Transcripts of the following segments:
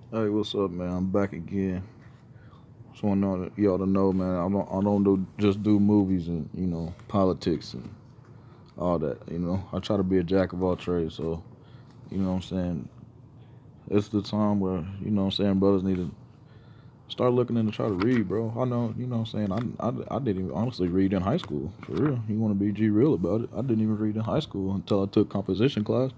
Hey, what's up, man? I'm back again. Just want y'all to know, man. I don't just do movies and politics and all that. I try to be a jack of all trades. So what I'm saying. It's the time where what I'm saying brothers need to start looking in to try to read, bro. I know what I'm saying. I didn't even honestly read in high school for real. You want to be G real about it? I didn't even read in high school until I took composition class.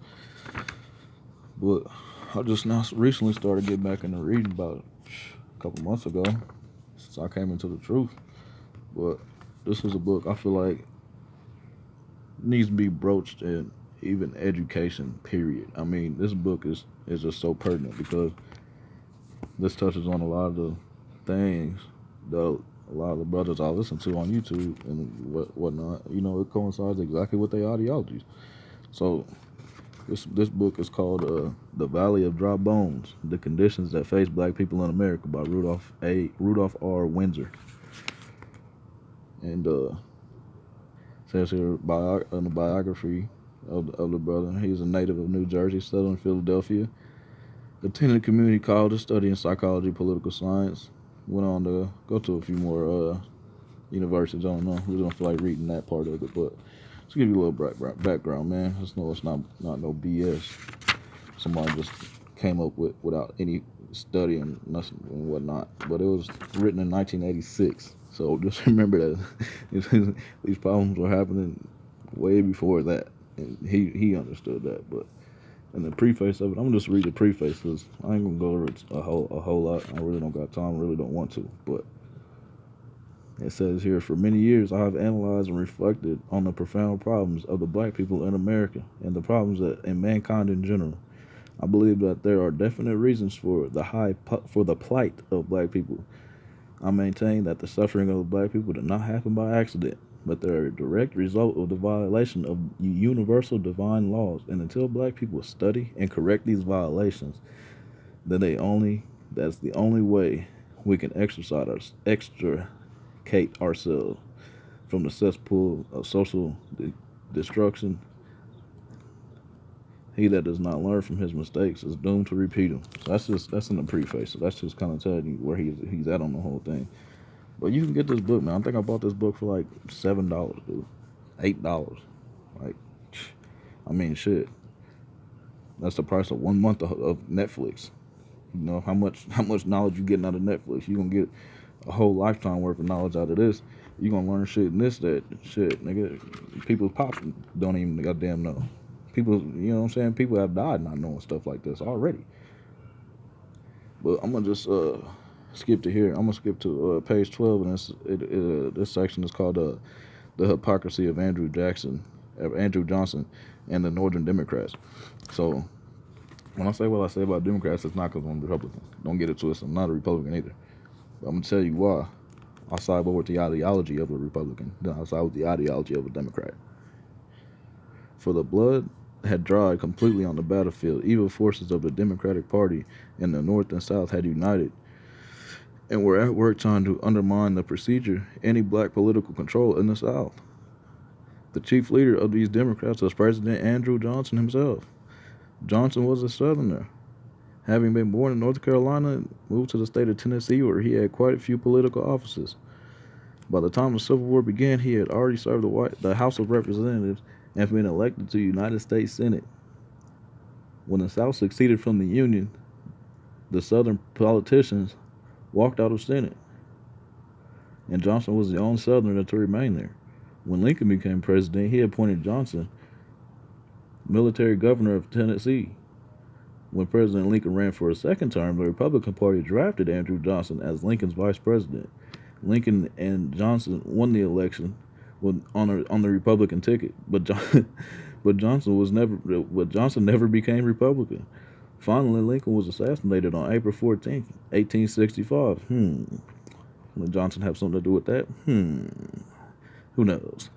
But I just now recently started getting back into reading about a couple months ago. So I came into the truth. But this was a book I feel like needs to be broached in even education. Period. I mean, this book is just so pertinent because this touches on a lot of the things that a lot of the brothers I listen to on YouTube and whatnot. It coincides exactly with their ideologies. So this book is called "The Valley of Dry Bones: The Conditions That Face Black People in America" by Rudolph R. Windsor. And says here in the biography of the brother, he's a native of New Jersey, settled in Philadelphia, attended community college, studying psychology, political science. Went on to go to a few more universities. I don't know. We don't feel like reading that part of it, but to give you a little background, man. Just know it's not no BS. Somebody just came up with without any study and nothing and whatnot. But it was written in 1986. So just remember that these problems were happening way before that, and he understood that. But in the preface of it, I'm gonna just read the preface because I ain't gonna go over it a whole lot. I really don't got time. I really don't want to. But it says here, for many years I have analyzed and reflected on the profound problems of the black people in America and the problems that in mankind in general. I believe that there are definite reasons for the plight of black people. I maintain that the suffering of the black people did not happen by accident, but they are a direct result of the violation of universal divine laws. And until black people study and correct these violations, then that's the only way we can extricate ourselves from the cesspool of social destruction. He that does not learn from his mistakes is doomed to repeat them. So that's in the preface. So that's just kind of telling you where he's at on the whole thing. But you can get this book, man. I think I bought this book for like $7, dude. $8. Like, I mean, shit. That's the price of 1 month of Netflix. You know how much knowledge you getting out of Netflix. You gonna get a whole lifetime worth of knowledge out of this. You gonna learn shit in this that shit, nigga. People pops don't even goddamn know. People, you know what I'm saying? People have died not knowing stuff like this already. But I'm gonna just skip to here. I'm gonna skip to page 12, and this section is called "The Hypocrisy of Andrew Johnson, and the Northern Democrats." So when I say what I say about Democrats, it's not because I'm a Republican. Don't get it twisted. I'm not a Republican either. But I'm gonna tell you why. I side more with the ideology of a Republican than I side with the ideology of a Democrat. For the blood had dried completely on the battlefield. Evil forces of the Democratic Party in the North and South had united and were at work trying to undermine the procedure, any black political control in the South. The chief leader of these Democrats was President Andrew Johnson himself. Johnson was a Southerner, having been born in North Carolina and moved to the state of Tennessee where he had quite a few political offices. By the time the Civil War began, he had already served the House of Representatives and been elected to the United States Senate. When the South seceded from the Union, the Southern politicians walked out of Senate, and Johnson was the only Southerner to remain there. When Lincoln became president, he appointed Johnson military governor of Tennessee. When President Lincoln ran for a second term, the Republican Party drafted Andrew Johnson as Lincoln's vice president. Lincoln and Johnson won the election on the Republican ticket, but Johnson never became Republican. Finally, Lincoln was assassinated on April 14th, 1865. Did Johnson have something to do with that? Who knows?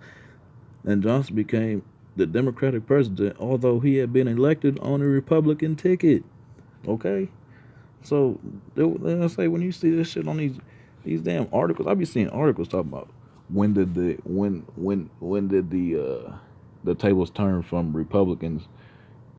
And Johnson became the Democratic president, although he had been elected on a Republican ticket. Okay, so I say when you see this shit on these damn articles, I be seeing articles talking about when did the tables turn from Republicans